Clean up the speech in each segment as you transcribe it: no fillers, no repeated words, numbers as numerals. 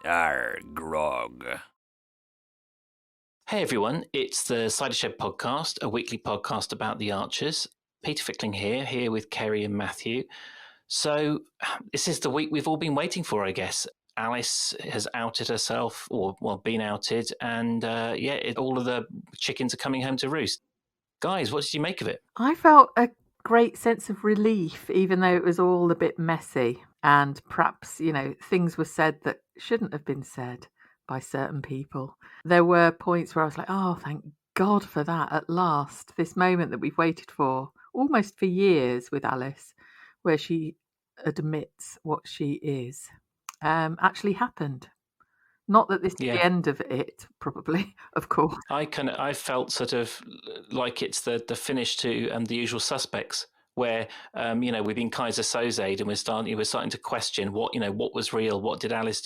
Grog. Hey everyone, it's the Cider Shed podcast, a weekly podcast about the Archers. Peter Fickling here with Keri and Matthew. So this is the week we've all been waiting for, I guess. Alice has outed herself, or been outed, and all of the chickens are coming home to roost. Guys, what did you make of it? I felt a great sense of relief, even though it was all a bit messy, and perhaps, things were said that shouldn't have been said by certain people. There were points where I was like, oh, thank God for that at last. This moment that we've waited for almost for years with Alice, where she admits what she is, actually happened. Not that this is the end of it, probably, of course. I felt sort of like it's the finish to The Usual Suspects, where we've been Kaiser Soze and we're starting to question what was real, what did Alice,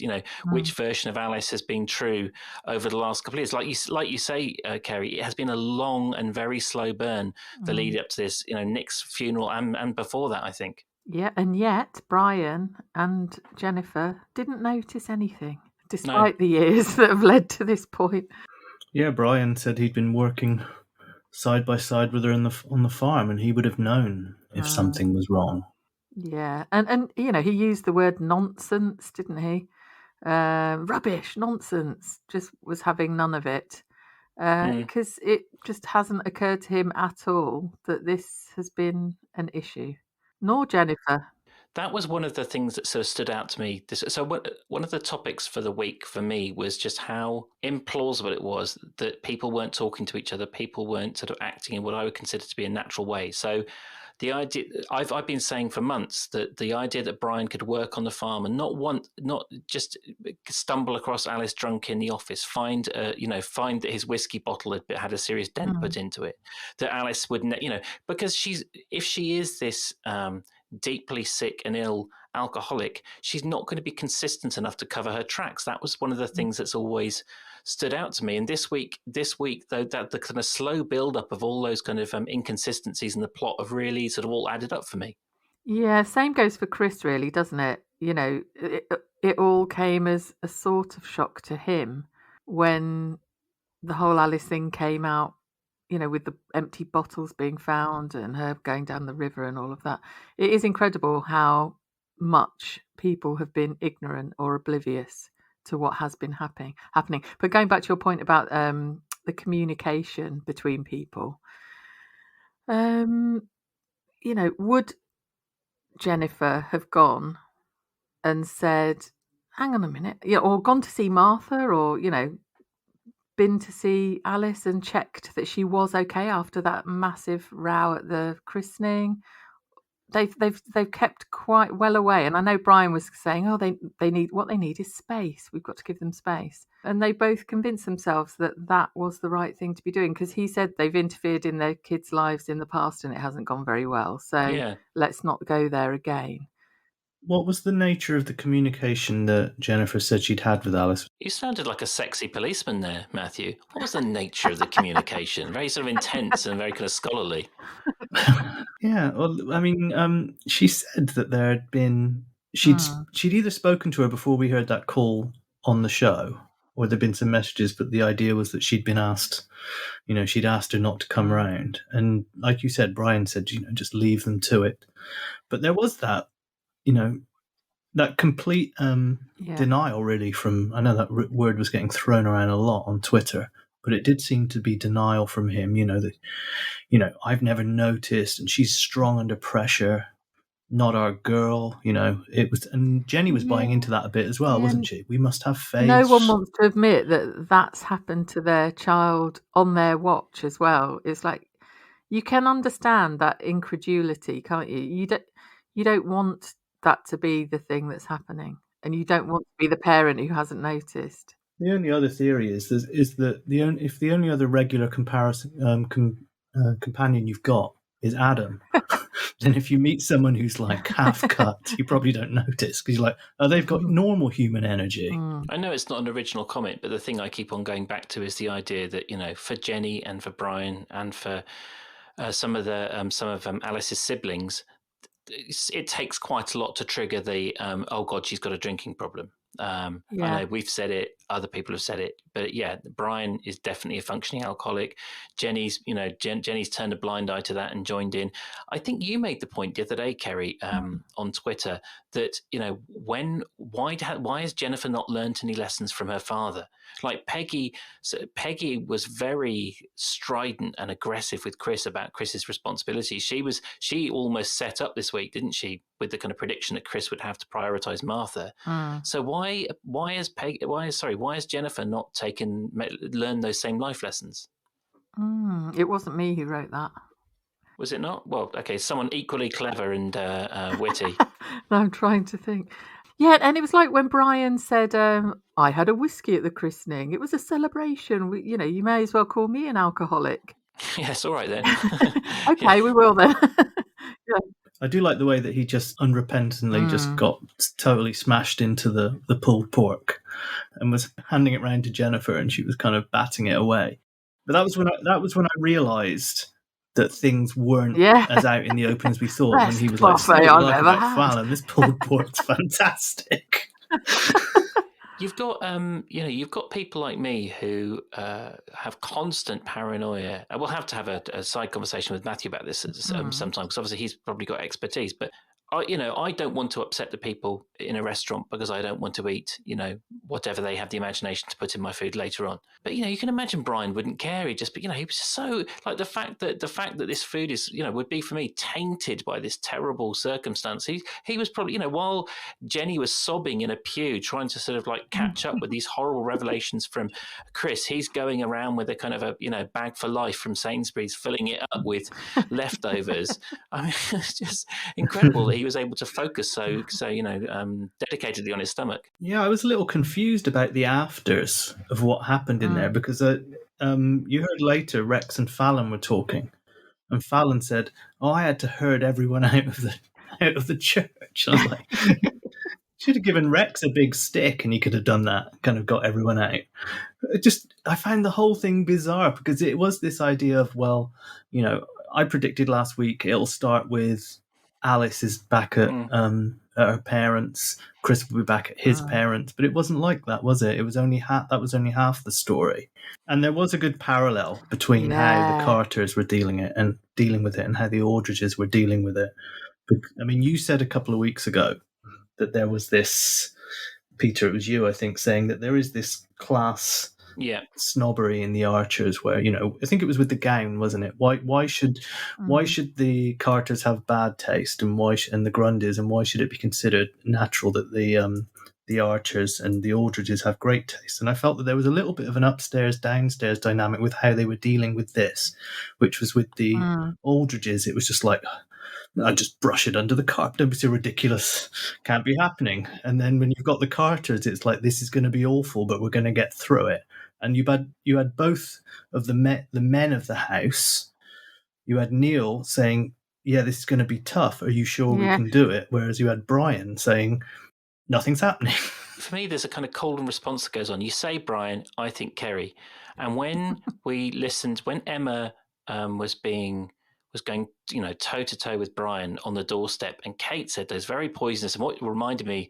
which version of Alice has been true over the last couple of years. Like you say, Keri, it has been a long and very slow burn, the lead up to this, Nick's funeral and before that, I think. Yeah, and yet Brian and Jennifer didn't notice anything, despite the years that have led to this point. Yeah, Brian said he'd been working side by side with her on the farm, and he would have known if something was wrong. Yeah, and he used the word nonsense, didn't he? Rubbish, nonsense. Just was having none of it, because it just hasn't occurred to him at all that this has been an issue. Nor Jennifer. That was one of the things that sort of stood out to me. So one of the topics for the week for me was just how implausible it was that people weren't talking to each other, people weren't sort of acting in what I would consider to be a natural way. So the idea I've been saying for months that the idea that Brian could work on the farm and not just stumble across Alice drunk in the office, find that his whiskey bottle had a serious dent put into it, that Alice would, because if she is this deeply sick and ill alcoholic, she's not going to be consistent enough to cover her tracks. That was one of the things that's always stood out to me. And this week, though, that the kind of slow build-up of all those kind of inconsistencies in the plot have really sort of all added up for me. Yeah, same goes for Chris, really, doesn't it? It all came as a sort of shock to him when the whole Alice thing came out, with the empty bottles being found and her going down the river and all of that. It is incredible how much people have been ignorant or oblivious to what has been happening. But going back to your point about the communication between people, would Jennifer have gone and said, hang on a minute, or gone to see Martha, or, been to see Alice and checked that she was okay after that massive row at the christening? They've kept quite well away, and I know Brian was saying, oh, they need, what they need is space. We've got to give them space, and they both convinced themselves that was the right thing to be doing, because he said they've interfered in their kids' lives in the past and it hasn't gone very well. So let's not go there again. What was the nature of the communication that Jennifer said she'd had with Alice? You sounded like a sexy policeman there, Matthew. What was the nature of the communication? Very sort of intense and very kind of scholarly. Yeah, well, I mean, she said that there had been she'd either spoken to her before we heard that call on the show, or there'd been some messages, but the idea was that she'd been asked, she'd asked her not to come round. And like you said, Brian said, just leave them to it. But there was that, that complete denial, really, from, I know that word was getting thrown around a lot on Twitter, but it did seem to be denial from him, that, I've never noticed, and she's strong under pressure, not our girl, it was, and Jenny was buying into that a bit as well, wasn't she? We must have faith. No one wants to admit that that's happened to their child on their watch as well. It's like, you can understand that incredulity, can't you? You don't want that to be the thing that's happening, and you don't want to be the parent who hasn't noticed. The only other theory is that if the only other regular companion you've got is Adam, then if you meet someone who's like half cut, you probably don't notice, because you're like, oh, they've got normal human energy. I know it's not an original comment, but the thing I keep on going back to is the idea that, for Jenny and for Brian and for some of Alice's siblings, it takes quite a lot to trigger the oh god, she's got a drinking problem. I know we've said it, other people have said it, but yeah, Brian is definitely a functioning alcoholic. Jenny's turned a blind eye to that and joined in. I think you made the point the other day, Keri, on Twitter, that why has Jennifer not learnt any lessons from her father? Like Peggy was very strident and aggressive with Chris about Chris's responsibilities. She almost set up this week, didn't she, with the kind of prediction that Chris would have to prioritise Martha. So why has Jennifer not learned those same life lessons? It wasn't me who wrote that. Was it not? Well, okay, someone equally clever and witty. No, I'm trying to think. Yeah, and it was like when Brian said, I had a whiskey at the christening. It was a celebration. You may as well call me an alcoholic. Yes, all right then. Okay, we will then. Yeah. I do like the way that he just unrepentantly just got totally smashed into the pulled pork and was handing it round to Jennifer, and she was kind of batting it away. But that was when I realised that things weren't as out in the open as we thought. When he was like, Fallon, this pulled pork's fantastic. You've got people like me who have constant paranoia. I will have to have a side conversation with Matthew about this sometimes, because obviously he's probably got expertise. But I don't want to upset the people in a restaurant because I don't want to eat, whatever they have the imagination to put in my food later on. But you can imagine Brian wouldn't care. He was so like the fact that this food is, would be for me tainted by this terrible circumstance. He was probably, while Jenny was sobbing in a pew trying to sort of like catch up with these horrible revelations from Chris, he's going around with a kind of a bag for life from Sainsbury's, filling it up with leftovers. I mean, it's just incredible that he was able to focus so dedicatedly on his stomach. Yeah, I was a little confused about the afters of what happened in there, because you heard later Rex and Fallon were talking, and Fallon said, I had to herd everyone out of the church. I was like, should have given Rex a big stick and he could have done that, kind of got everyone out. I found the whole thing bizarre, because it was this idea of, I predicted last week it'll start with Alice is back at her parents, Chris will be back at his parents, but it wasn't like that, was it? It was only that was only half the story. And there was a good parallel between how the Carters were dealing with it and how the Aldridges were dealing with it. I mean, you said a couple of weeks ago that there was this, Peter, it was you, I think, saying that there is this class snobbery in the Archers where, I think it was with the gown, wasn't it? Why should the Carters have bad taste, and and the Grundys, and why should it be considered natural that the Archers and the Aldridges have great taste? And I felt that there was a little bit of an upstairs downstairs dynamic with how they were dealing with this, which was with the Aldridges. It was just like, I just brush it under the carpet. Don't be so ridiculous. Can't be happening. And then when you've got the Carters, it's like, this is going to be awful, but we're going to get through it. And you had both of the men of the house. You had Neil saying, yeah, this is going to be tough. Are you sure we can do it? Whereas you had Brian saying, nothing's happening. For me, there's a kind of call and response that goes on. You say Brian, I think Keri. And when we listened, when Emma was going toe to toe with Brian on the doorstep, and Kate said those very poisonous, and what reminded me,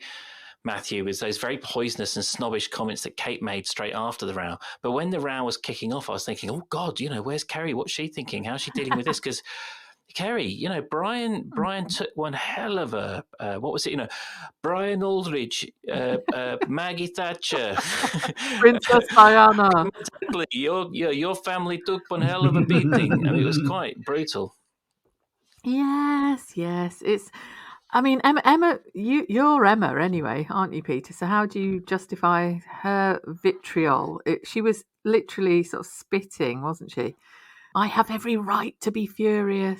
Matthew, was those very poisonous and snobbish comments that Kate made straight after the row. But when the row was kicking off, I was thinking, oh God, where's Keri? What's she thinking? How's she dealing with this? Because Keri, Brian took one hell of a, what was it, Brian Aldridge, Maggie Thatcher. Princess Diana. Exactly. Your family took one hell of a beating. I mean, it was quite brutal. Yes. Emma, you're Emma anyway, aren't you, Peter? So how do you justify her vitriol? She was literally sort of spitting, wasn't she? I have every right to be furious.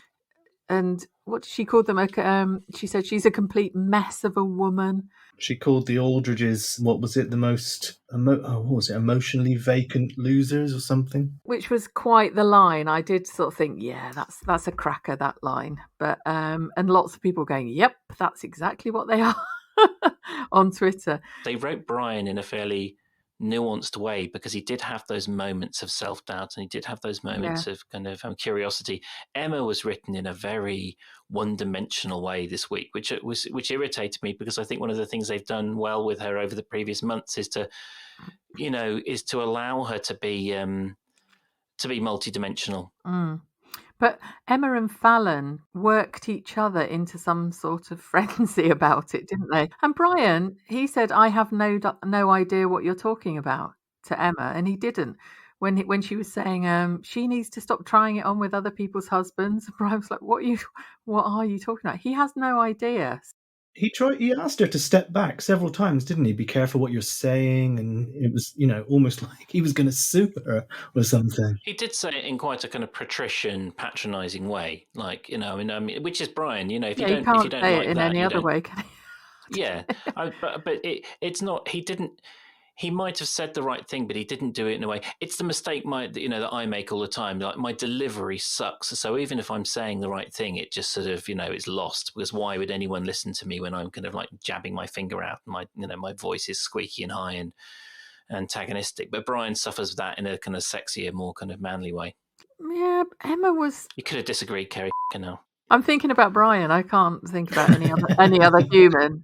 And what did she call them? She said she's a complete mess of a woman. She called the Aldridges, what was it, the most, emotionally vacant losers or something? Which was quite the line. I did sort of think, yeah, that's a cracker, that line. But and lots of people going, yep, that's exactly what they are on Twitter. They wrote Brian in a fairly nuanced way, because he did have those moments of self-doubt and he did have those moments of kind of curiosity. Emma was written in a very one-dimensional way this week, which irritated me, because I think one of the things they've done well with her over the previous months is to allow her to be multidimensional. But Emma and Fallon worked each other into some sort of frenzy about it, didn't they? And Brian, he said, "I have no idea what you're talking about," to Emma, and he didn't. When she was saying she needs to stop trying it on with other people's husbands, Brian was like, "What are you talking about?" He has no idea. He asked her to step back several times, didn't he? Be careful what you're saying, and it was, almost like he was going to sue her or something. He did say it in quite a kind of patrician, patronising way, like which is Brian. If you don't like it in that, any other way, can he? Yeah, but it's not. He didn't. He might have said the right thing, but he didn't do it in a way. It's the mistake that I make all the time. Like, my delivery sucks. So even if I'm saying the right thing, it just sort of, it's lost, because why would anyone listen to me when I'm kind of like jabbing my finger out and my voice is squeaky and high and antagonistic? But Brian suffers that in a kind of sexier, more kind of manly way. Yeah, Emma was. You could have disagreed, Keri. Now I'm thinking about Brian. I can't think about any other human.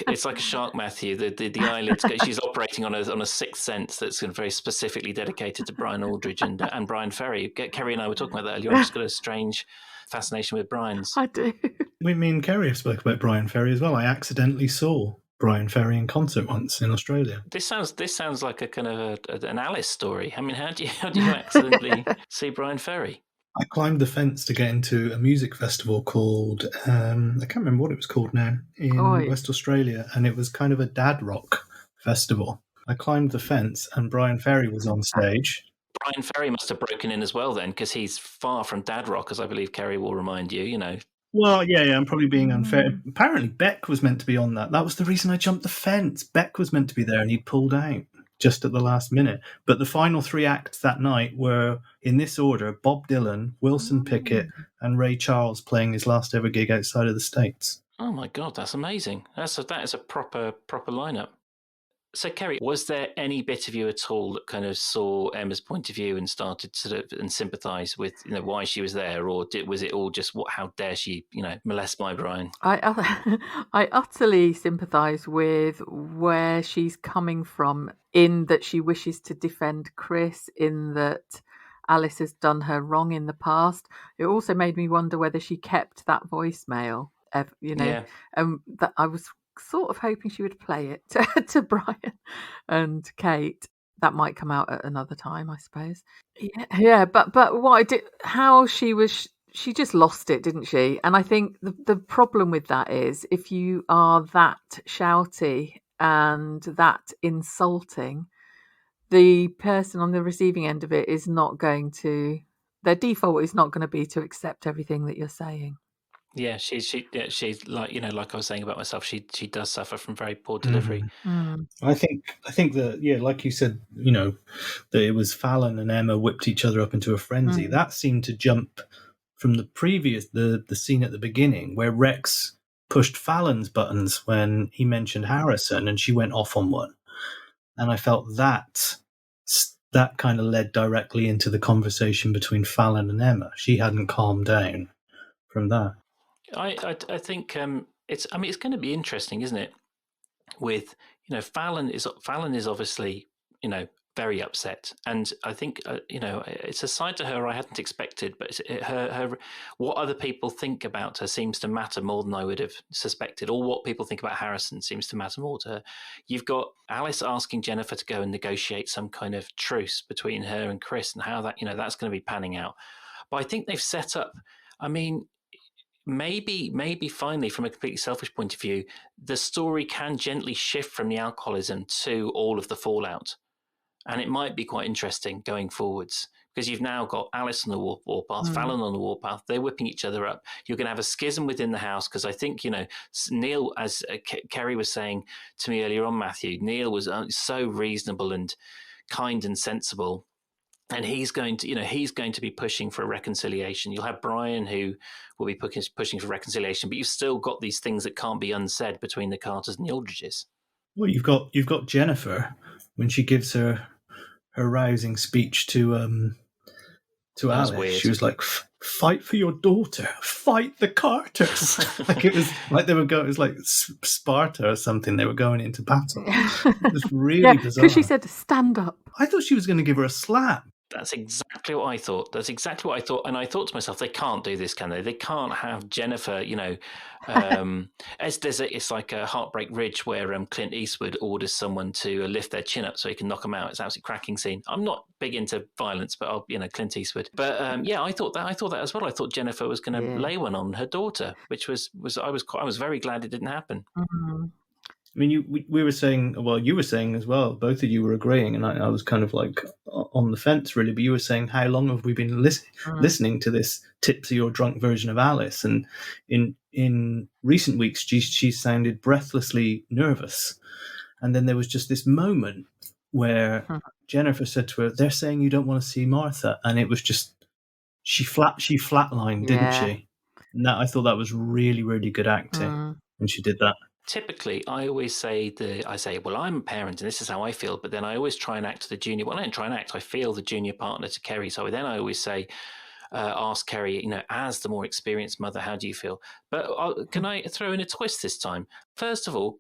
It's like a shark, Matthew. The eyelids. She's operating on a sixth sense that's very specifically dedicated to Brian Aldridge and Brian Ferry. Keri and I were talking about that earlier. I've just got a strange fascination with Brian's. I do. Me and Keri have spoken about Brian Ferry as well. I accidentally saw Brian Ferry in concert once in Australia. This sounds like a kind of an Alice story. I mean, how do you accidentally see Brian Ferry? I climbed the fence to get into a music festival called, I can't remember what it was called now, in West Australia, and it was kind of a dad rock festival. I climbed the fence and Brian Ferry was on stage. Brian Ferry must have broken in as well then, because he's far from dad rock, as I believe Keri will remind you, Well, yeah, I'm probably being unfair. Apparently Beck was meant to be on that. That was the reason I jumped the fence. Beck was meant to be there and he pulled out just at the last minute. But the final three acts that night were, in this order, Bob Dylan, Wilson Pickett, and Ray Charles playing his last ever gig outside of the States. Oh my God, that's amazing. That is a proper lineup. So, Keri, was there any bit of you at all that kind of saw Emma's point of view and started and sympathise with, why she was there, or was it all just how dare she, molest my Brian? I utterly sympathise with where she's coming from, in that she wishes to defend Chris, in that Alice has done her wrong in the past. It also made me wonder whether she kept that voicemail, that I was sort of hoping she would play it to Brian and Kate. That might come out at another time, I suppose. Yeah, but what I did, how she just lost it, didn't she? And I think the problem with that is, if you are that shouty and that insulting, the person on the receiving end of it is not going to. Their default is not going to be to accept everything that you're saying. Yeah, she's like like I was saying about myself, she does suffer from very poor delivery. I think that, like you said, that it was Fallon and Emma whipped each other up into a frenzy. That seemed to jump from the previous the scene at the beginning where Rex pushed Fallon's buttons when he mentioned Harrison and she went off on one, and I felt that kind of led directly into the conversation between Fallon and Emma. She hadn't calmed down from that. I think it's going to be interesting, isn't it? With Fallon is obviously very upset, and I think it's a side to her I hadn't expected. But her what other people think about her seems to matter more than I would have suspected, or what people think about Harrison seems to matter more to her. You've got Alice asking Jennifer to go and negotiate some kind of truce between her and Chris, and how that that's going to be panning out. But I think they've set up. I mean, maybe finally, from a completely selfish point of view, the story can gently shift from the alcoholism to all of the fallout. And it might be quite interesting going forwards, because you've now got Alice on the warpath, Fallon on the warpath. They're whipping each other up. You're going to have a schism within the house, because I think, Neil, as Keri was saying to me earlier on, Matthew, Neil was so reasonable and kind and sensible. And he's going to be pushing for a reconciliation. You'll have Brian, who will be pushing for reconciliation, but you've still got these things that can't be unsaid between the Carters and the Aldridges. Well, you've got Jennifer when she gives her rousing speech to Alice. Weird. She was like, "Fight for your daughter, fight the Carters." Like it was like they were going. It was like Sparta or something. They were going into battle. It was really bizarre. Because she said, "Stand up." I thought she was going to give her a slap. That's exactly what I thought. And I thought to myself, they can't do this, can they? They can't have Jennifer, it's like a Heartbreak Ridge where Clint Eastwood orders someone to lift their chin up so he can knock them out. It's an absolutely cracking scene. I'm not big into violence, but Clint Eastwood. But I thought that as well. I thought Jennifer was going to lay one on her daughter, which was I was very glad it didn't happen. Mm-hmm. I mean, we were saying, well, you were saying as well, both of you were agreeing, and I was kind of like on the fence, really, but you were saying, how long have we been listening to this tipsy or drunk version of Alice? And in recent weeks, she sounded breathlessly nervous. And then there was just this moment where Jennifer said to her, "They're saying you don't want to see Martha." And it was just, she flatlined, didn't she? And I thought that was really, really good acting when she did that. Typically, I always say, well, I'm a parent and this is how I feel, but then I always try and act the junior. Well, I don't try and act. I feel the junior partner to Keri. So then I always say, ask Keri, as the more experienced mother, how do you feel? But can I throw in a twist this time? First of all,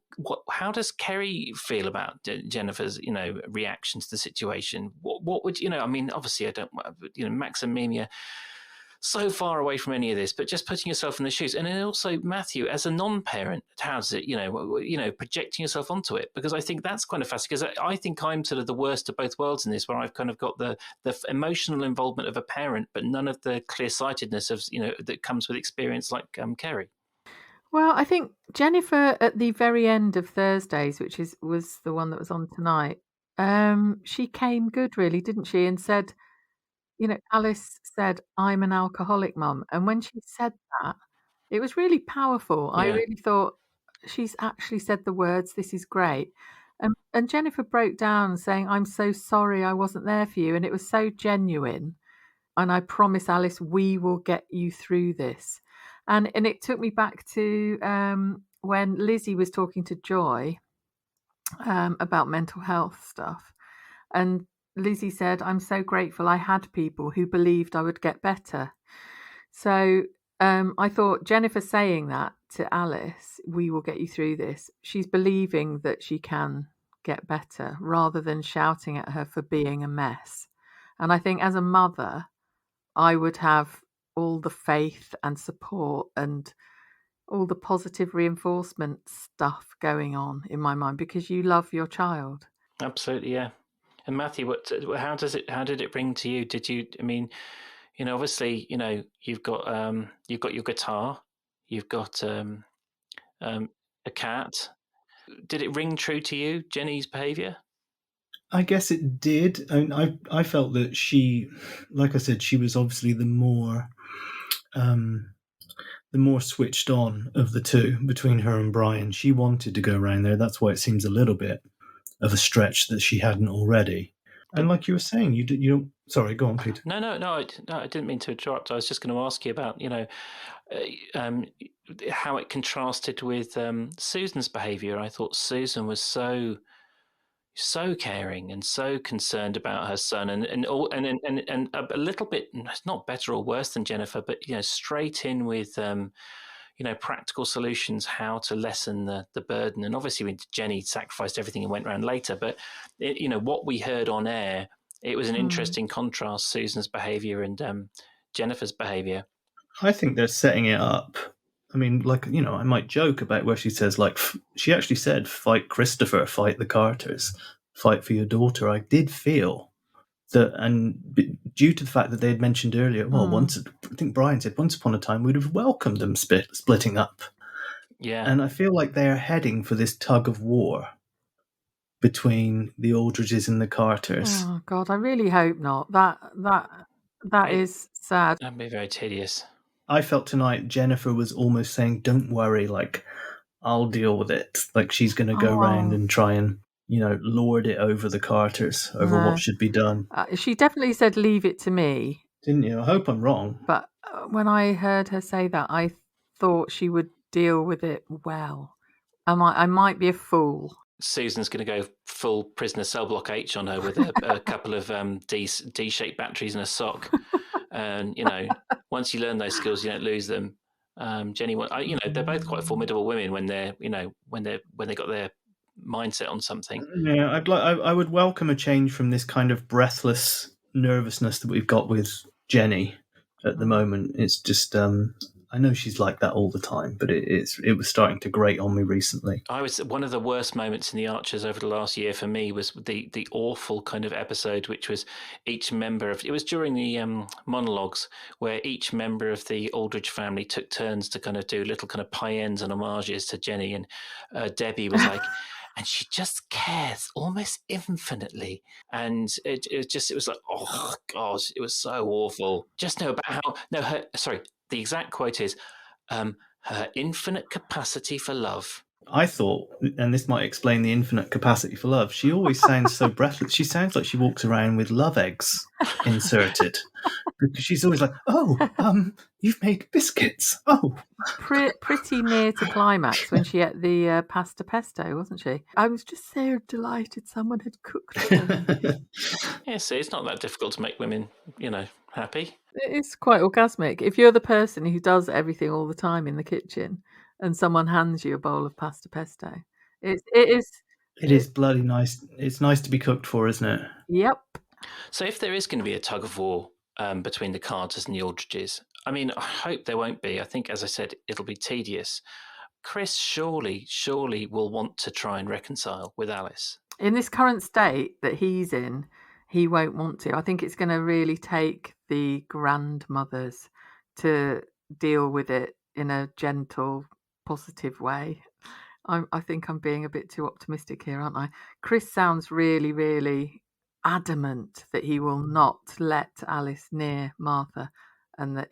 how does Keri feel about Jennifer's, reaction to the situation? What would, obviously I don't, Max and Mimi are so far away from any of this, but just putting yourself in the shoes. And then also, Matthew, as a non-parent, how's it, projecting yourself onto it? Because I think that's kind of fascinating, because I think I'm sort of the worst of both worlds in this, where I've kind of got the emotional involvement of a parent, but none of the clear-sightedness of, that comes with experience like Keri. Well, I think Jennifer at the very end of Thursdays, which was the one that was on tonight, she came good, really, didn't she? And said, Alice said, "I'm an alcoholic, Mum." And when she said that, it was really powerful. I really thought, she's actually said the words, "This is great." And Jennifer broke down saying, "I'm so sorry I wasn't there for you." And it was so genuine. And I promise, Alice, we will get you through this. And it took me back to when Lizzie was talking to Joy about mental health stuff. And Lizzie said, "I'm so grateful I had people who believed I would get better." So I thought Jennifer saying that to Alice, "We will get you through this," she's believing that she can get better rather than shouting at her for being a mess. And I think as a mother, I would have all the faith and support and all the positive reinforcement stuff going on in my mind, because you love your child. Absolutely, yeah. And Matthew, how did it bring to you? Did you, obviously, you've got your guitar, you've got a cat. Did it ring true to you, Jenny's behaviour? I guess it did. I felt that she, like I said, she was obviously the more switched on of the two between her and Brian. She wanted to go around there. That's why it seems a little bit of a stretch that she hadn't already. And like you were saying, you don't. Sorry, go on, Peter. No, I didn't mean to interrupt. I was just going to ask you about, how it contrasted with Susan's behaviour. I thought Susan was so caring and so concerned about her son, and a little bit, not better or worse than Jennifer, but straight in with practical solutions, how to lessen the burden. And obviously, when Jenny sacrificed everything and went around later, but what we heard on air, it was an interesting contrast, Susan's behaviour and Jennifer's behaviour. I think they're setting it up. I mean, I might joke about where she says, she actually said, "Fight Christopher, fight the Carters, fight for your daughter." I did feel that, and due to the fact that they had mentioned earlier, once, I think Brian said, once upon a time, we'd have welcomed them splitting up. Yeah. And I feel like they're heading for this tug of war between the Aldridges and the Carters. Oh God, I really hope not. That is sad. That'd be very tedious. I felt tonight Jennifer was almost saying, "Don't worry, I'll deal with it." Like she's going to go round and try and, lord it over the Carters, over what should be done. She definitely said, "Leave it to me." Didn't you? I hope I'm wrong. But when I heard her say that, I thought she would deal with it well. I might be a fool. Susan's going to go full prisoner cell block H on her with a couple of D-shaped batteries and a sock. And once you learn those skills, you don't lose them. Jenny, they're both quite formidable women when they're when they got their mindset on something. Yeah, I would welcome a change from this kind of breathless nervousness that we've got with Jenny at the moment. It's just I know she's like that all the time, but it was starting to grate on me recently. One of the worst moments in the Archers over the last year for me was the awful kind of episode, which was each member of it was during the monologues where each member of the Aldridge family took turns to kind of do little kind of paeans and homages to Jenny, and Debbie was like. And she just cares almost infinitely. And it was like, oh, God, it was so awful. Just know about the exact quote is, her infinite capacity for love. I thought, and this might explain the infinite capacity for love, she always sounds so breathless. She sounds like she walks around with love eggs inserted. Because she's always like, you've made biscuits. Oh. Pretty near to climax when she ate the pasta pesto, wasn't she? I was just so delighted someone had cooked for me. Yeah, see, it's not that difficult to make women, happy. It's quite orgasmic. If you're the person who does everything all the time in the kitchen and someone hands you a bowl of pasta pesto, it is bloody nice. It's nice to be cooked for, isn't it? Yep. So if there is going to be a tug of war between the Carters and the Aldridges, I mean, I hope there won't be. I think, as I said, it'll be tedious. Chris surely will want to try and reconcile with Alice. In this current state that he's in, he won't want to. I think it's going to really take the grandmothers to deal with it in a gentle, positive way. I think I'm being a bit too optimistic here, aren't I? Chris sounds really, really adamant that he will not let Alice near Martha, and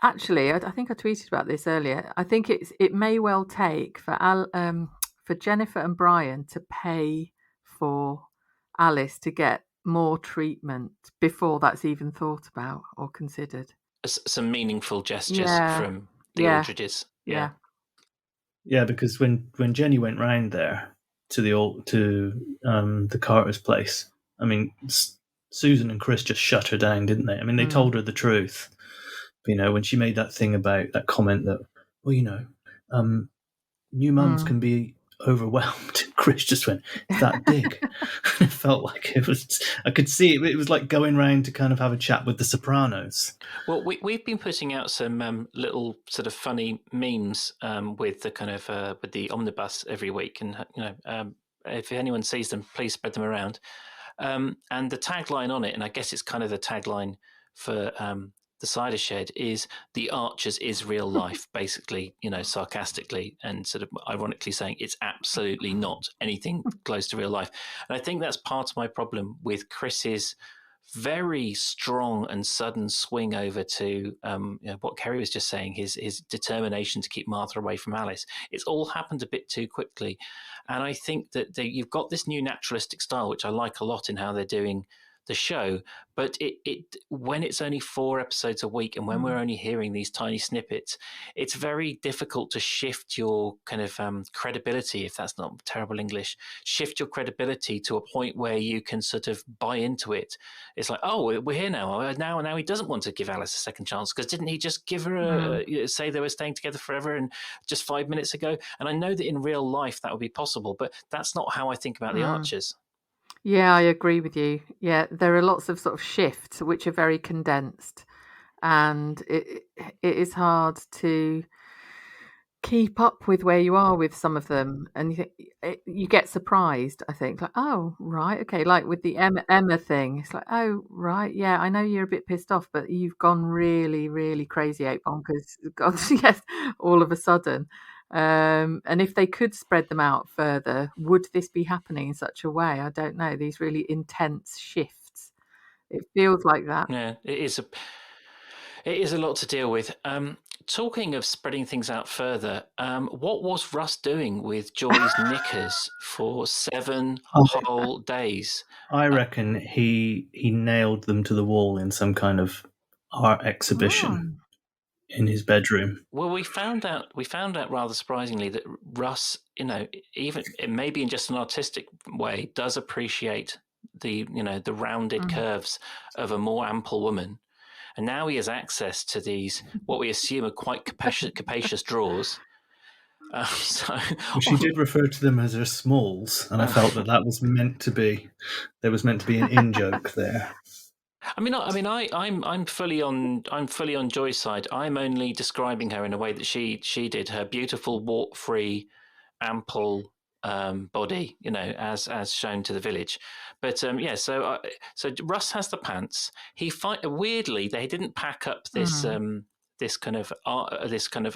actually, I think I tweeted about this earlier. I think it may well take for Jennifer and Brian to pay for Alice to get more treatment before that's even thought about or considered. Some meaningful gestures from the Aldridges. Yeah. Yeah, because when Jenny went round there to the Carter's place, I mean, Susan and Chris just shut her down, didn't they? I mean, they told her the truth. When she made that thing about that comment that, new mums can be overwhelmed. Chris just went, "Is that dig?" It felt like it was. I could see it. It was like going round to kind of have a chat with the Sopranos. Well, we've been putting out some little sort of funny memes with the kind of with the omnibus every week, and if anyone sees them, please spread them around. And the tagline on it, and I guess it's kind of the tagline for the Cider Shed, is "The Archers is real life," basically, sarcastically and sort of ironically saying it's absolutely not anything close to real life. And I think that's part of my problem with Chris's very strong and sudden swing over to what Keri was just saying, his determination to keep Martha away from Alice. It's all happened a bit too quickly. And I think that you've got this new naturalistic style, which I like a lot in how they're doing the show, but it when it's only 4 episodes a week and when we're only hearing these tiny snippets, it's very difficult to shift your kind of credibility, if that's not terrible English, shift your credibility to a point where you can sort of buy into it. It's like, oh, we're here now. Now he doesn't want to give Alice a second chance, because didn't he just give her say they were staying together forever and just 5 minutes ago? And I know that in real life that would be possible, but that's not how I think about the Archers. Yeah, I agree with you. Yeah, there are lots of sort of shifts which are very condensed, and it is hard to keep up with where you are with some of them, and you get surprised. I think, like, oh right, okay, like with the Emma thing, it's like, oh right, yeah, I know you're a bit pissed off, but you've gone really, really crazy ape bonkers. God, yes, all of a sudden. And if they could spread them out further, would this be happening in such a way? I don't know. These really intense shifts. It feels like that. Yeah, it is a lot to deal with. Talking of spreading things out further, what was Russ doing with Joy's knickers for 7 whole days? I reckon he nailed them to the wall in some kind of art exhibition. in his bedroom. Well, we found out rather surprisingly that Russ, even maybe in just an artistic way, does appreciate the rounded curves of a more ample woman. And now he has access to these, what we assume are quite capacious drawers. Well, she did refer to them as her smalls, and I felt that was meant to be. There was meant to be an in-joke there. I'm fully on Joy's side. I'm only describing her in a way that she did. Her beautiful, wart-free, ample body, as shown to the village. But so Russ has the pants. Weirdly, they didn't pack up this this kind of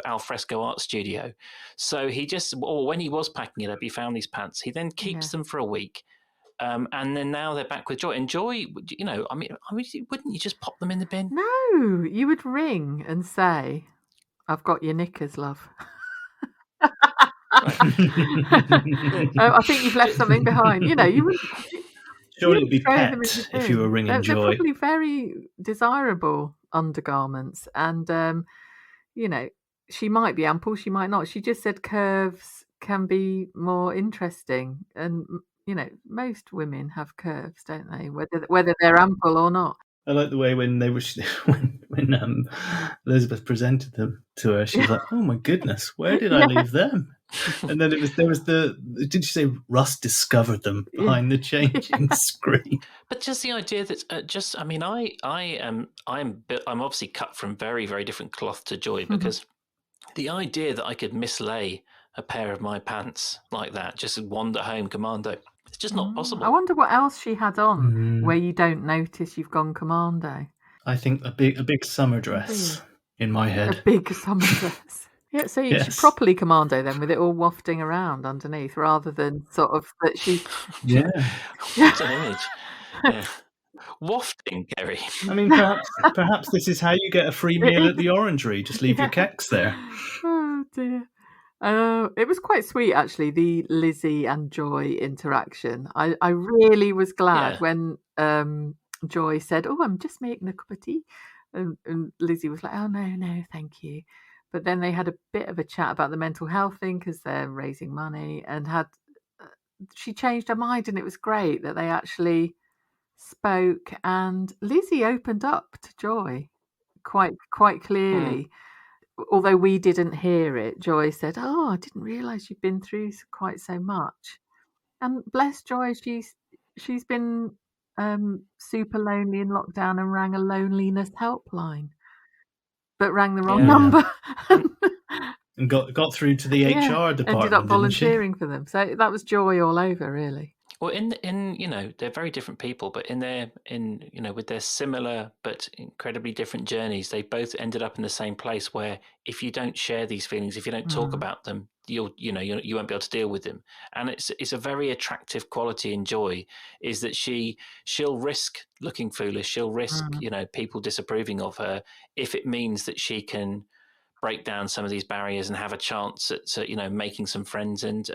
alfresco art studio. So when he was packing it up, he found these pants. He then keeps them for a week. And then now they're back with Joy. And Joy, wouldn't you just pop them in the bin? No, you would ring and say, "I've got your knickers, love." I think you've left something behind. You would. Sure, it'd be pet if you were ringing Joy. They're probably very desirable undergarments, and she might be ample, she might not. She just said curves can be more interesting, and most women have curves, don't they? Whether they're ample or not. I like the way when they were when Elizabeth presented them to her, she was like, "Oh my goodness, where did I leave them?" And then there was did you say Russ discovered them behind the changing screen? But just the idea that I'm obviously cut from very, very different cloth to Joy, because the idea that I could mislay a pair of my pants like that, just wander home commando, it's just not possible. I wonder what else she had on where you don't notice you've gone commando. I think a big summer dress in my head. A big summer dress. Yeah, so you should properly commando then, with it all wafting around underneath, rather than sort of that she. Yeah. What an image. Yeah. Wafting, Keri. I mean, perhaps this is how you get a free meal at the Orangery. Just leave your keks there. Oh dear. It was quite sweet, actually, the Lizzie and Joy interaction. I really was glad when Joy said, "Oh, I'm just making a cup of tea," and Lizzie was like, "Oh no, thank you." But then they had a bit of a chat about the mental health thing, because they're raising money, and she changed her mind, and it was great that they actually spoke, and Lizzie opened up to Joy quite clearly. Although we didn't hear it, Joy said, "Oh, I didn't realise you've been through quite so much." And bless Joy, she's been super lonely in lockdown and rang a loneliness helpline, but rang the wrong number. And got through to the HR department. Ended up volunteering for them. So that was Joy all over, really. Well, in they're very different people, but with their similar but incredibly different journeys, they both ended up in the same place where if you don't share these feelings, if you don't talk about them, you won't be able to deal with them. And it's a very attractive quality in Joy, is that she'll risk looking foolish, she'll risk people disapproving of her if it means that she can break down some of these barriers and have a chance at making some friends and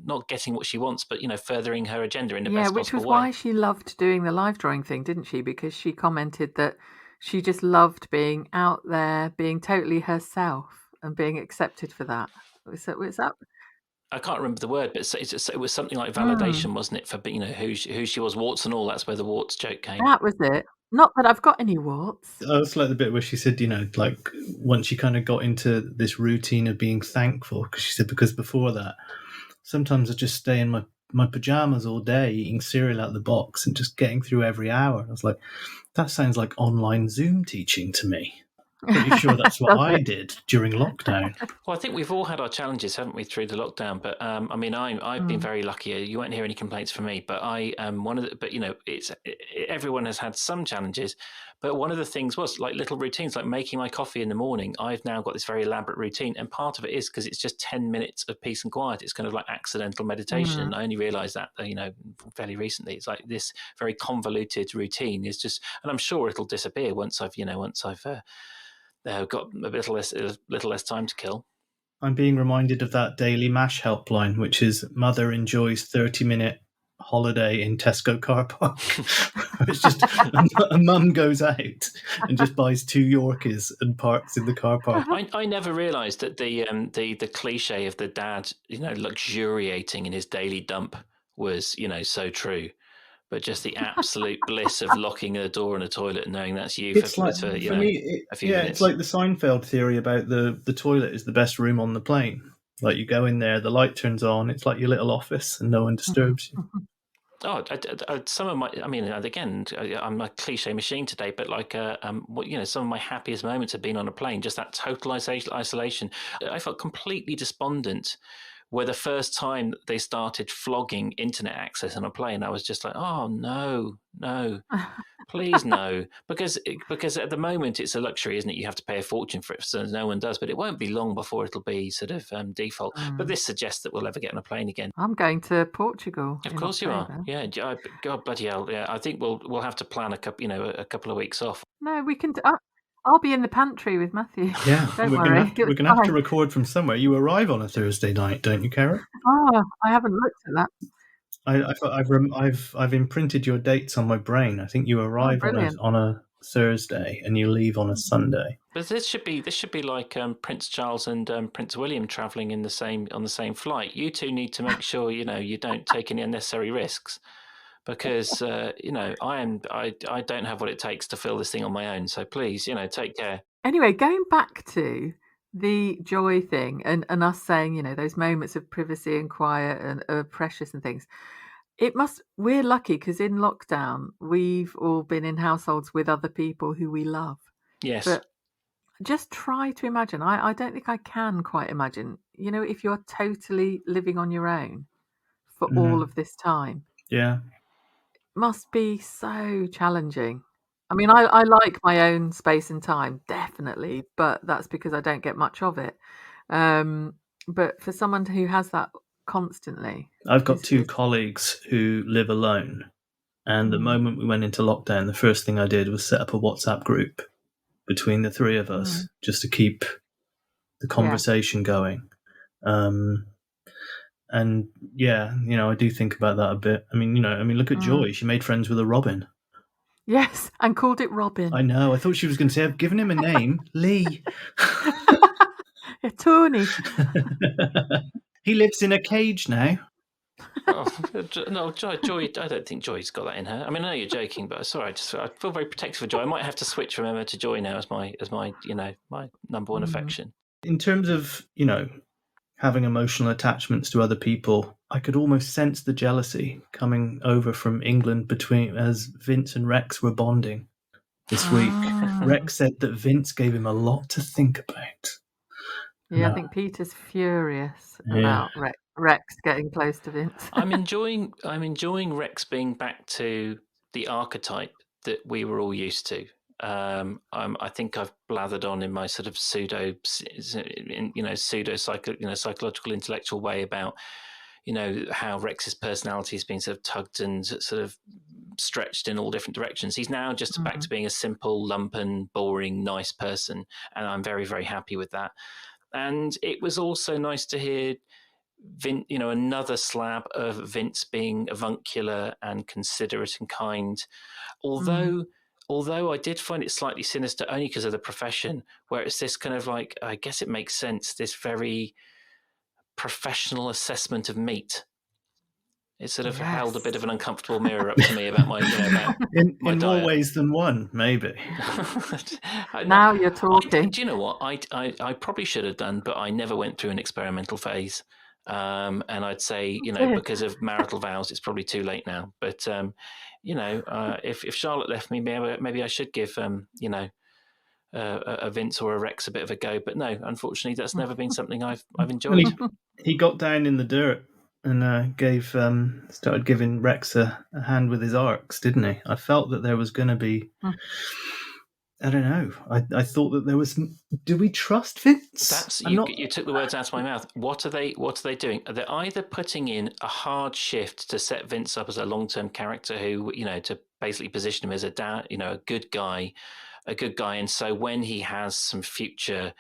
not getting what she wants, but furthering her agenda in the best possible way. Yeah, which was why she loved doing the live drawing thing, didn't she? Because she commented that she just loved being out there, being totally herself, and being accepted for that. Was that? I can't remember the word, but it was something like validation, wasn't it? For who she was, warts and all. That's where the warts joke came. That was it. Not that I've got any warts. It's like the bit where she said, like once she kind of got into this routine of being thankful, because she said, because before that, sometimes I just stay in my pajamas all day, eating cereal out of the box and just getting through every hour. I was like, that sounds like online Zoom teaching to me. Pretty sure that's what I did during lockdown. Well, I think we've all had our challenges, haven't we, through the lockdown? But I've been very lucky. You won't hear any complaints from me. But everyone has had some challenges. But one of the things was like little routines, like making my coffee in the morning. I've now got this very elaborate routine, and part of it is because it's just 10 minutes of peace and quiet. It's kind of like accidental meditation. And I only realised that fairly recently. It's like this very convoluted routine is just, and I'm sure it'll disappear once I've got a little less time to kill. I'm being reminded of that Daily Mash helpline, which is Mother enjoys 30-minute holiday in Tesco car park. It's just a mum goes out and just buys 2 Yorkies and parks in the car park. I never realised that the cliche of the dad, luxuriating in his daily dump was, so true. But just the absolute bliss of locking a door and a toilet and knowing that's you It's for like, a few it's minutes. like the Seinfeld theory about the toilet is the best room on the plane. Like, you go in there, the light turns on, it's like your little office, and no one disturbs you. Oh, some of my, again, I'm a cliche machine today, but some of my happiest moments have been on a plane, just that total isolation. I felt completely despondent where the first time they started flogging internet access on a plane. I was just like, oh, no, please no. Because at the moment it's a luxury, isn't it? You have to pay a fortune for it, so no one does. But it won't be long before it'll be sort of default. But this suggests that we'll ever get on a plane again. I'm going to Portugal. Of in course October. you are. Yeah, God bloody hell. Yeah, I think we'll have to plan a couple of weeks off. No, we can. I'll be in the pantry with Matthew. Yeah, Don't we're worry. gonna have to record from somewhere. You arrive on a Thursday night, don't you, Keri? Oh, I haven't looked at that. I've imprinted your dates on my brain. I think you arrive on a Thursday and you leave on a Sunday. But this should be like Prince Charles and Prince William travelling on the same flight. You two need to make sure you don't take any unnecessary risks, because I don't have what it takes to fill this thing on my own. So please, take care. Anyway, going back to the joy thing and us saying, those moments of privacy and quiet and are precious and things. We're lucky because in lockdown, we've all been in households with other people who we love. Yes. But just try to imagine. I don't think I can quite imagine, if you're totally living on your own for all of this time. Yeah. It must be so challenging. I mean, I like my own space and time, definitely, but that's because I don't get much of it. But for someone who has that constantly. I've got 2 colleagues who live alone. And the moment we went into lockdown, the first thing I did was set up a WhatsApp group between the 3 of us just to keep the conversation going. And yeah, I do think about that a bit. I mean, look at Joy. She made friends with a robin. Yes, and called it Robin. I know. I thought she was going to say, I've given him a name, Lee. Yeah, Tony. He lives in a cage now. Oh, no, Joy. I don't think Joy's got that in her. I mean, I know you're joking, but sorry, I feel very protective of Joy. I might have to switch from Emma to Joy now as my my number one affection. In terms of having emotional attachments to other people, I could almost sense the jealousy coming over from England as Vince and Rex were bonding this week. Rex said that Vince gave him a lot to think about. Yeah, I think Peter's furious about Rex getting close to Vince. I'm enjoying Rex being back to the archetype that we were all used to. I think I've blathered on in my sort of psychological intellectual way about how Rex's personality has been sort of tugged and sort of stretched in all different directions. He's now just back to being a simple, lumpen, boring, nice person, and I'm very, very happy with that. And it was also nice to hear another slab of Vince being avuncular and considerate and kind, although I did find it slightly sinister only because of the profession, where it's this kind of like, I guess it makes sense, this very professional assessment of meat. It sort of held a bit of an uncomfortable mirror up to me about my, in more ways than one, maybe. Now you're talking. Do you know what? I probably should have done, but I never went through an experimental phase. And I'd say, because of marital vows, it's probably too late now. But, if Charlotte left me, maybe I should give, a Vince or a Rex a bit of a go. But no, unfortunately, that's never been something I've enjoyed. He got down in the dirt and started giving Rex a hand with his arcs, didn't he? I felt that there was going to be... I don't know. I thought that there was... Do we trust Vince? You took the words out of my mouth. What are they doing? They're either putting in a hard shift to set Vince up as a long-term character who, to basically position him as a dad, a good guy. And so when he has some future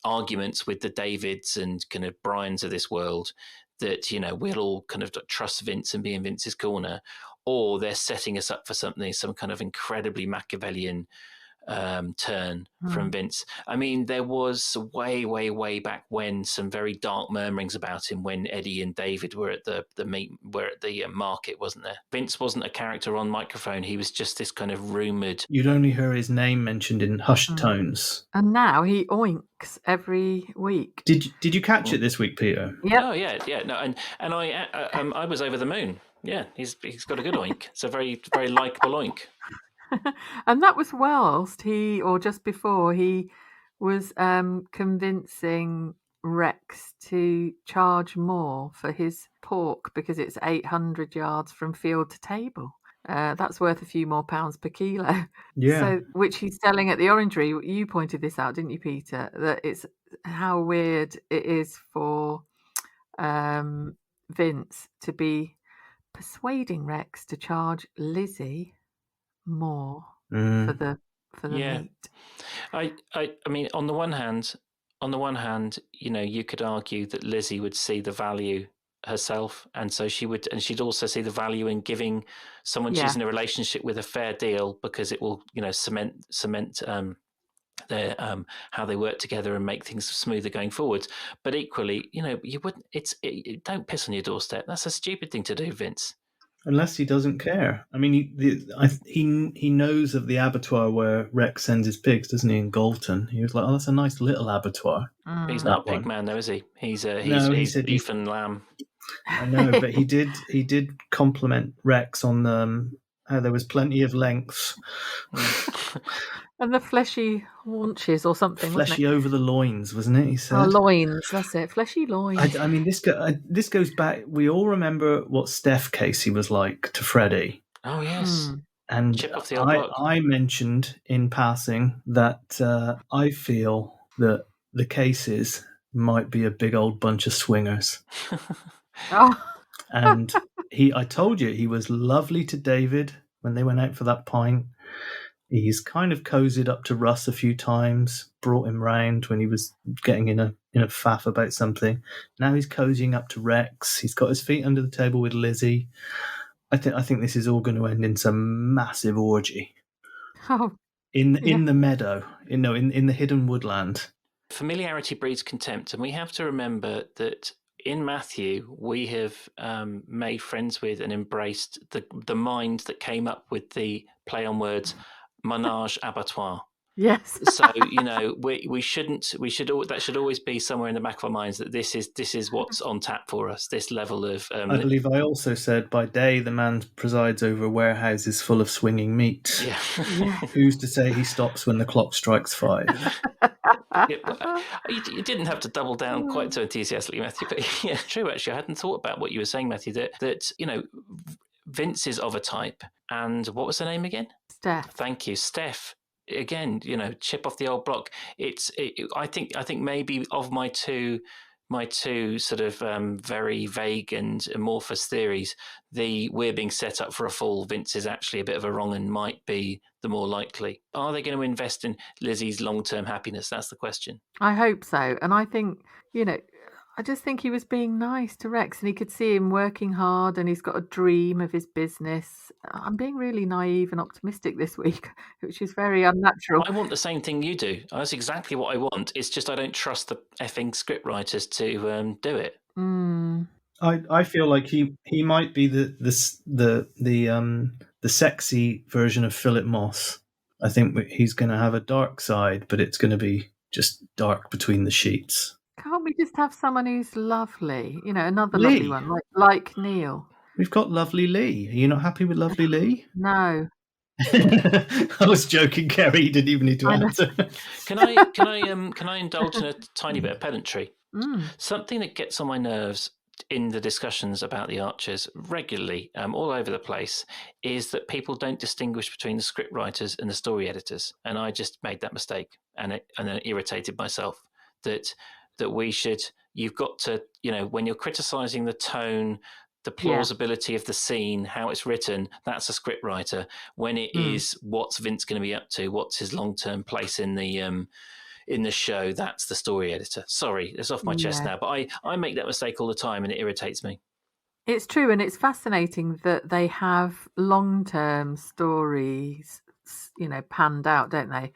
arguments with the Davids and kind of Brians of this world, that, we'll all kind of trust Vince and be in Vince's corner. or they're setting us up for something, some kind of incredibly Machiavellian turn from Vince. I mean, there was way back when some very dark murmurings about him when Eddie and David were at the market, wasn't there? Vince wasn't a character on microphone. He was just this kind of rumoured. You'd only hear his name mentioned in hushed tones. And now he oinks every week. Did you catch it this week, Peter? Yeah. Oh yeah. No, and I was over the moon. Yeah, he's got a good oink. It's a very likeable oink. And that was whilst just before he was convincing Rex to charge more for his pork because it's 800 yards from field to table. That's worth a few more pounds per kilo. Yeah. So, which he's selling at the Orangery. You pointed this out, didn't you, Peter? That it's how weird it is for Vince to be persuading Rex to charge Lizzie more for the meat. I mean, on the one hand, you could argue that Lizzie would see the value herself, and so she'd also see the value in giving someone she's in a relationship with a fair deal, because it will, cement their how they work together and make things smoother going forward. But equally, you wouldn't. Don't piss on your doorstep. That's a stupid thing to do, Vince. Unless he doesn't care. I mean, he knows of the abattoir where Rex sends his pigs, doesn't he? In Galton, he was like, "Oh, that's a nice little abattoir." He's not a pig man, though, is he? He's said beef and lamb. I know, but he did compliment Rex on how there was plenty of length. And the fleshy haunches or something. Fleshy over the loins, wasn't it? He said. Oh, loins, that's it. Fleshy loins. I mean, this goes back. We all remember what Steph Casey was like to Freddie. Oh, yes. And Chip off the old block. I mentioned in passing that I feel that the Cases might be a big old bunch of swingers. And I told you, he was lovely to David when they went out for that pint. He's kind of cozied up to Russ a few times, brought him round when he was getting in a faff about something. Now he's cozying up to Rex. He's got his feet under the table with Lizzie. I think this is all going to end in some massive orgy. In the meadow, in the hidden woodland. Familiarity breeds contempt, and we have to remember that in Matthew we have made friends with and embraced the mind that came up with the play on words Menage abattoir. Yes. So that should always be somewhere in the back of our minds that this is what's on tap for us. This level of. I believe I also said by day the man presides over warehouses full of swinging meat. Yeah. Who's to say he stops when the clock strikes 5? You didn't have to double down quite so enthusiastically, Matthew. But yeah, true. Actually, I hadn't thought about what you were saying, Matthew. That Vince is of a type, and what was her name again? Steph. Thank you, Steph. Again, chip off the old block. I think maybe of my two sort of very vague and amorphous theories, we're being set up for a fall. Vince is actually a bit of a wrong and might be the more likely. Are they going to invest in Lizzie's long-term happiness? That's the question. I hope so. And I think, I just think he was being nice to Rex, and he could see him working hard, and he's got a dream of his business. I'm being really naive and optimistic this week, which is very unnatural. I want the same thing you do. That's exactly what I want. It's just I don't trust the effing scriptwriters to do it. I feel like he might be the sexy version of Philip Moss. I think he's going to have a dark side, but it's going to be just dark between the sheets. Can't we just have someone who's lovely? Another lovely one, like Neil. We've got lovely Lee. Are you not happy with lovely Lee? No. I was joking, Keri. You didn't even need to answer. Can I indulge in a tiny bit of pedantry? Something that gets on my nerves in the discussions about the Archers regularly, all over the place, is that people don't distinguish between the script writers and the story editors. And I just made that mistake, and then irritated myself that we should. You've got to, when you're criticising the tone, the plausibility of the scene, how it's written, that's a script writer. When it is what's Vince going to be up to, what's his long-term place in the show, that's the story editor. Sorry, it's off my chest now, but I make that mistake all the time, and it irritates me. It's true, and it's fascinating that they have long-term stories, panned out, don't they?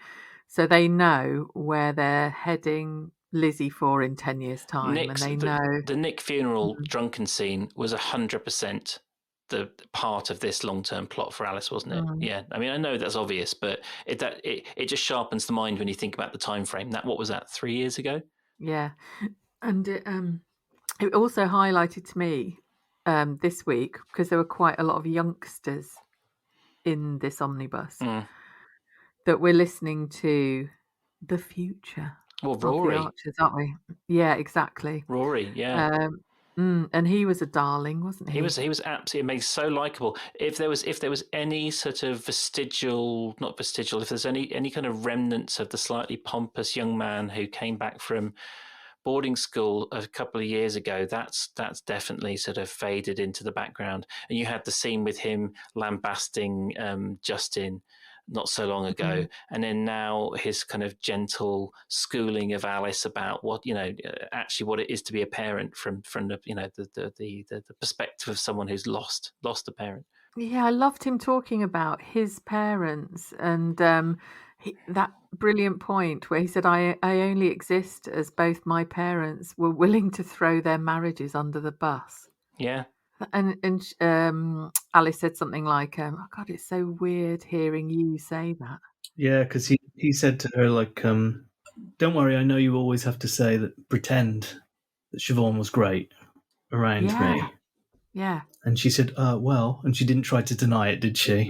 So they know where they're heading Lizzie for in 10 years' time, and they know the Nick funeral drunken scene was 100% the part of this long-term plot for Alice, wasn't it? Yeah. I mean, I know that's obvious, but it just sharpens the mind when you think about the time frame. What was that, 3 years ago? Yeah, and it also highlighted to me this week, because there were quite a lot of youngsters in this omnibus, that we're listening to the future Well, of the Ruari. Archers, aren't we? Yeah, exactly. Ruari, yeah. And he was a darling, wasn't he? He was absolutely amazing, so likable. If there was any sort of not vestigial, if there's any kind of remnants of the slightly pompous young man who came back from boarding school a couple of years ago, that's definitely sort of faded into the background. And you had the scene with him lambasting Justin not so long ago, and then now his kind of gentle schooling of Alice about what actually what it is to be a parent from the the perspective of someone who's lost a parent. Yeah, I loved him talking about his parents, and that brilliant point where he said, I only exist as both my parents were willing to throw their marriages under the bus. Yeah. And Alice said something like, oh God, it's so weird hearing you say that. Yeah, because he said to her, like, don't worry, I know you always have to say that, pretend that Siobhan was great around me. Yeah. And she said, well, and she didn't try to deny it, did she?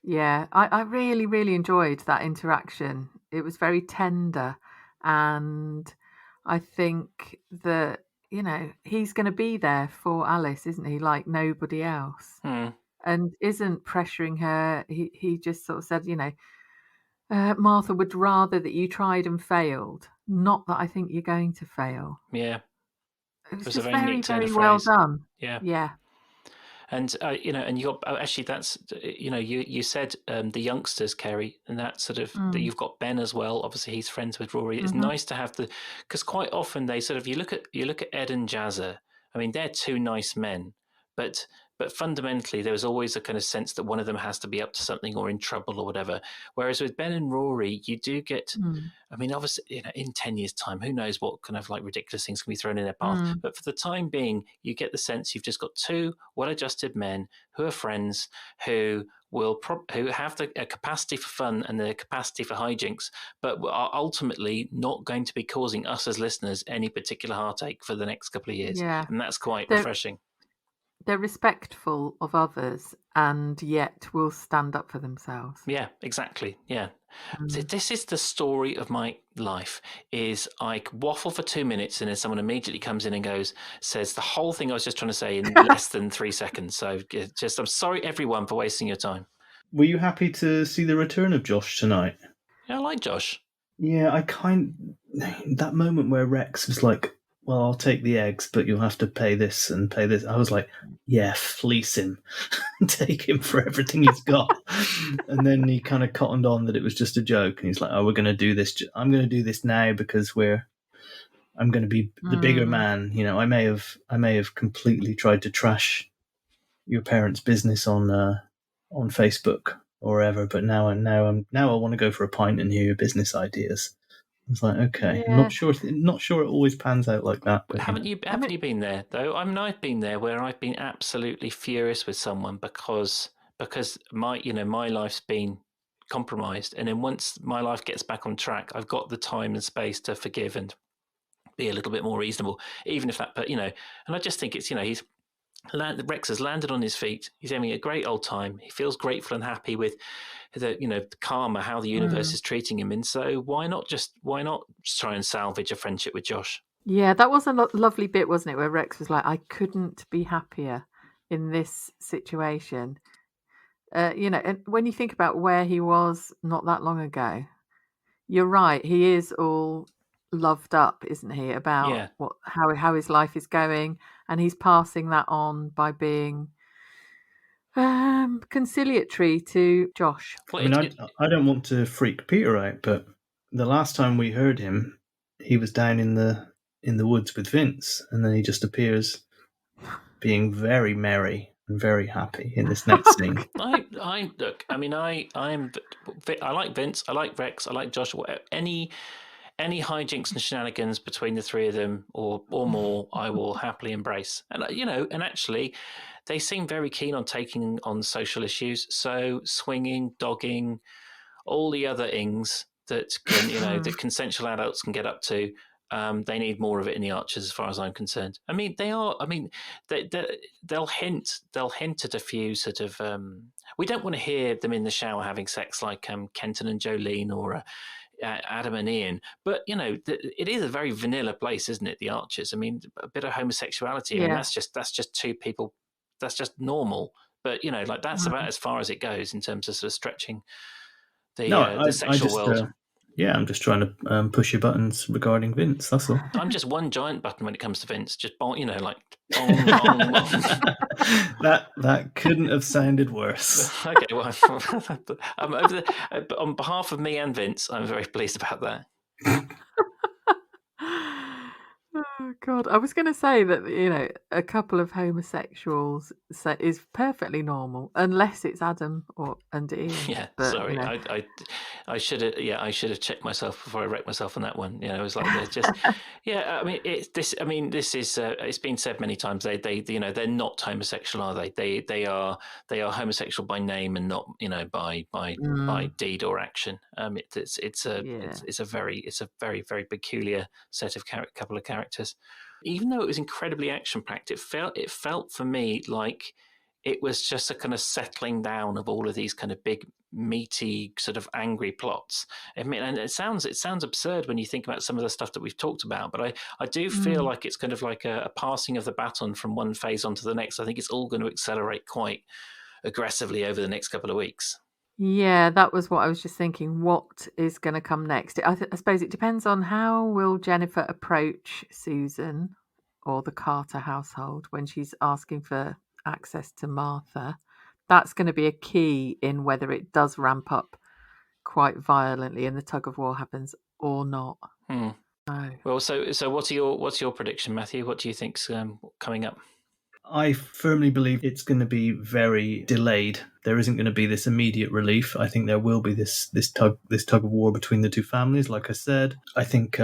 Yeah, I really, really enjoyed that interaction. It was very tender, and I think that, he's going to be there for Alice, isn't he? Like nobody else. And isn't pressuring her. He just sort of said, Martha would rather that you tried and failed, not that I think you're going to fail. Yeah. It was just very, very well done. Yeah. And and you got actually that's you said the youngsters, Keri, and that sort of that you've got Ben as well. Obviously, he's friends with Ruari. It's nice to have because quite often they sort of you look at Ed and Jazza. I mean, they're two nice men, but fundamentally there was always a kind of sense that one of them has to be up to something or in trouble or whatever. Whereas with Ben and Ruari, you do get. I mean, obviously, in 10 years' time, who knows what kind of like ridiculous things can be thrown in their path. But for the time being, you get the sense you've just got two well-adjusted men who are friends, who who have the capacity for fun and the capacity for hijinks, but are ultimately not going to be causing us as listeners any particular heartache for the next couple of years. Yeah. And that's quite refreshing. They're respectful of others and yet will stand up for themselves. Yeah, exactly. Yeah. This is the story of my life, is I waffle for 2 minutes and then someone immediately comes in and says the whole thing I was just trying to say in less than 3 seconds. So I'm sorry everyone for wasting your time. Were you happy to see the return of Josh tonight? Yeah, I like Josh. Yeah, that moment where Rex was like, well, I'll take the eggs, but you'll have to pay this and pay this. I was like, yeah, fleece him. Take him for everything he's got. And then he kind of cottoned on that it was just a joke. And he's like, oh, we're going to do this. I'm going to do this now because I'm going to be the bigger man. I may have completely tried to trash your parents' business on Facebook or wherever, but now I want to go for a pint and hear your business ideas. It's like, okay, Yeah. I'm not sure it always pans out like that. But haven't you been there though? I mean, I've been there where I've been absolutely furious with someone because my life's been compromised, and then once my life gets back on track, I've got the time and space to forgive and be a little bit more reasonable, even if that. But and I just think it's Rex has landed on his feet. He's having a great old time. He feels grateful and happy with the karma, how the universe is treating him. And so why not just try and salvage a friendship with Josh? Yeah, that was a lovely bit, wasn't it? Where Rex was like, I couldn't be happier in this situation. And when you think about where he was not that long ago, you're right. He is all loved up, isn't he? About how his life is going, and he's passing that on by being conciliatory to Josh. I mean, I don't want to freak Peter out, but the last time we heard him, he was down in the woods with Vince, and then he just appears being very merry and very happy in this next scene. I look. I mean, I like Vince. I like Rex. I like Joshua. Any hijinks and shenanigans between the three of them, or more, I will happily embrace. And and actually, they seem very keen on taking on social issues. So swinging, dogging, all the other ings that can that consensual adults can get up to. They need more of it in the Archers, as far as I'm concerned. I mean, they are. I mean, they'll hint at a few sort of. We don't want to hear them in the shower having sex like Kenton and Jolene or Adam and Ian, but it is a very vanilla place, isn't it? The Archers. I mean, a bit of homosexuality. I mean, that's just two people. That's just normal. But that's about as far as it goes in terms of sort of stretching the sexual world. I'm just trying to push your buttons regarding Vince. That's all. I'm just one giant button when it comes to Vince. Just bong, like bong, bong, bong. That couldn't have sounded worse. Okay, well, on behalf of me and Vince, I'm very pleased about that. Oh God, I was going to say that a couple of homosexuals is perfectly normal unless it's Adam and Ian. Yeah, but, sorry, I should have checked myself before I wrecked myself on that one. It was like they're just I mean this is it's been said many times. They they're not homosexual, are they? They are homosexual by name and not by deed or action. It's a very very peculiar set of couple of characters. Even though it was incredibly action packed, it felt for me like it was just a kind of settling down of all of these kind of big, meaty, sort of angry plots. I mean, and it sounds absurd when you think about some of the stuff that we've talked about, but I do feel like it's kind of like a passing of the baton from one phase onto the next. I think it's all going to accelerate quite aggressively over the next couple of weeks. Yeah, that was what I was just thinking. What is going to come next? I suppose it depends on how will Jennifer approach Susan or the Carter household when she's asking for access to Martha. That's going to be a key in whether it does ramp up quite violently and the tug of war happens or not. Oh. Well, so what's your prediction, Matthew? What do you think's coming up? I firmly believe it's going to be very delayed. There isn't going to be this immediate relief. I think there will be this tug of war between the two families. Like I said, I think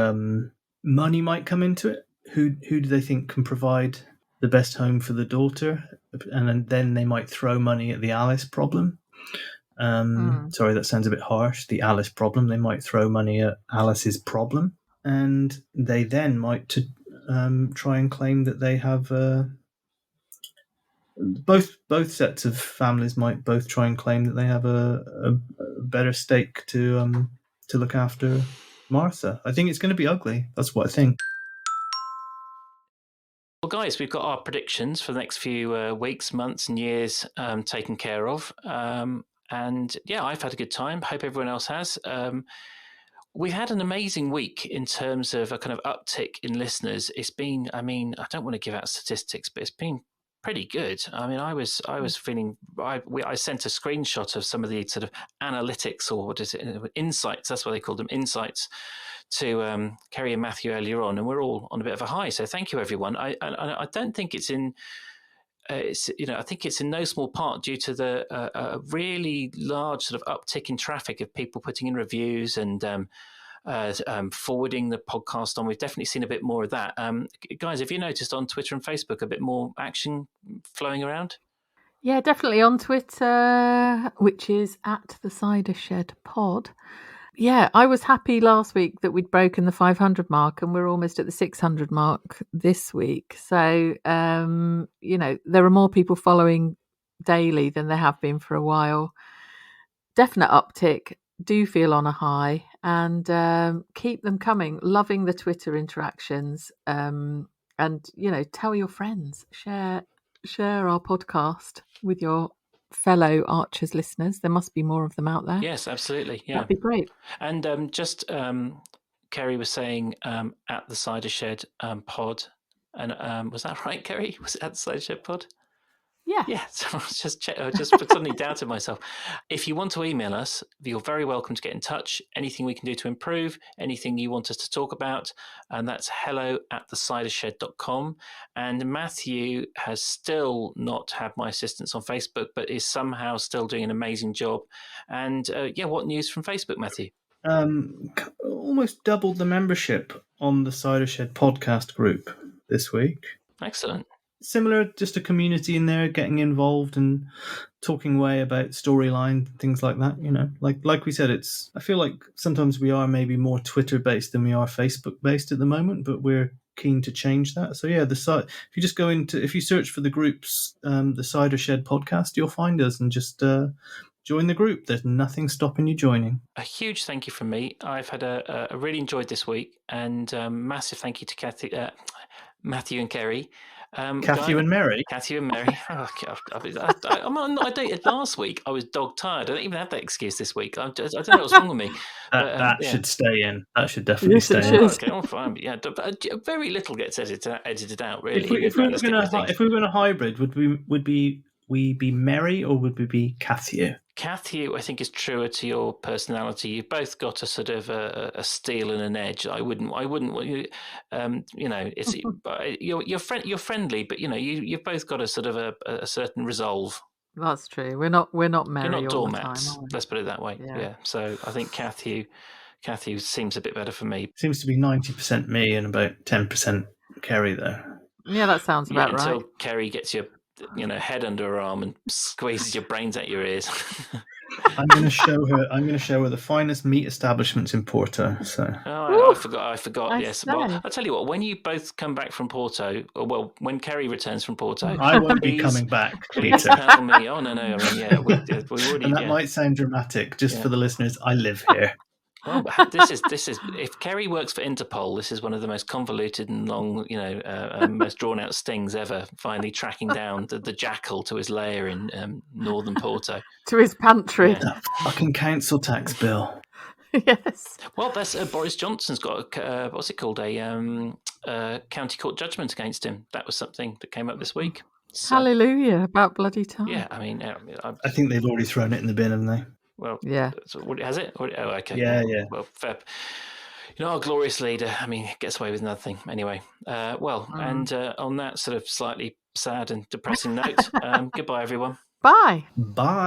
money might come into it. Who do they think can provide the best home for the daughter? And then they might throw money at the Alice problem. Sorry, that sounds a bit harsh. The Alice problem. They might throw money at Alice's problem, and they then might try and claim that they have. Both sets of families might both try and claim that they have a better stake to look after Martha. I think it's going to be ugly. That's what I think. Well, guys, we've got our predictions for the next few weeks, months, and years taken care of. And yeah, I've had a good time. Hope everyone else has. We've had an amazing week in terms of a kind of uptick in listeners. It's been, I mean, I don't want to give out statistics, but it's been pretty good. I mean, I was feeling. I sent a screenshot of some of the sort of analytics, or what is it, insights? That's what they called them, insights, to Keri and Matthew earlier on, and we're all on a bit of a high. So thank you, everyone. I don't think it's in. I think it's in no small part due to the really large sort of uptick in traffic of people putting in reviews and forwarding the podcast on. We've definitely seen a bit more of that. Guys, have you noticed on Twitter and Facebook a bit more action flowing around? Yeah, definitely on Twitter, which is at the Cider Shed Pod. Yeah, I was happy last week that we'd broken the 500 mark and we're almost at the 600 mark this week. So, there are more people following daily than there have been for a while. Definite uptick. Do feel on a high and keep them coming. Loving the Twitter interactions. And, tell your friends. Share our podcast with your fellow Archers listeners. There must be more of them out there. Yes, absolutely. Yeah, that'd be great. And Keri was saying at the Cider Shed pod, and was that right, Keri? Was it at the Cider Shed pod? Yeah. Yeah, so I just suddenly doubted myself. If you want to email us, you're very welcome to get in touch. Anything we can do to improve, anything you want us to talk about, and that's hello@thecidershed.com. And Matthew has still not had my assistance on Facebook, but is somehow still doing an amazing job. And what news from Facebook, Matthew? Almost doubled the membership on the Cider Shed podcast group this week. Excellent. Similar, just a community in there getting involved and talking away about storyline, things like that. Like we said, I feel like sometimes we are maybe more Twitter based than we are Facebook based at the moment, but we're keen to change that. So yeah, if you just if you search for the groups, the Cider Shed podcast, you'll find us and just join the group. There's nothing stopping you joining. A huge thank you from me. I've had a really enjoyed this week, and massive thank you to Matthew and Keri. Cathy and Mary. Cathy and Mary. Oh, God. I dated last week. I was dog tired. I don't even have that excuse this week. I don't know what's wrong with me. That should stay in. That should definitely stay in. Okay, well, fine. Yeah, very little gets edited out, really. If we were going to hybrid, would we be Mary or would we be Cathy? Cathy, I think, is truer to your personality. You've both got a sort of a steel and an edge. I wouldn't. It's you're friendly, but you've both got a sort of a certain resolve. That's true. We're not Mary. You're not all doormats. the time, Let's put it that way. Yeah. So I think Cathy seems a bit better for me. Seems to be 90% me and about 10% Keri there. Yeah, that sounds about right. Until Keri gets your head under her arm and squeezes your brains out your ears. I'm going to show her the finest meat establishments in Porto. So I forgot. Yes. Say. Well, I'll tell you what. When you both come back from Porto, when Keri returns from Porto, I won't be coming back. Please tell me. Oh no. I mean, we already. And that might sound dramatic, just for the listeners. I live here. Well, this is if Keri works for Interpol, this is one of the most convoluted and long, most drawn out stings ever. Finally tracking down the jackal to his lair in northern Porto, to his pantry. Yeah. That fucking council tax bill. Yes. Well, that's Boris Johnson's got what's it called, a county court judgment against him. That was something that came up this week. So, hallelujah! About bloody time. Yeah, I mean, I think they've already thrown it in the bin, haven't they? Well, yeah. So, has it? Oh, okay. Yeah. Well, fair. Our glorious leader, I mean, gets away with nothing. Anyway, and on that sort of slightly sad and depressing note, goodbye, everyone. Bye. Bye.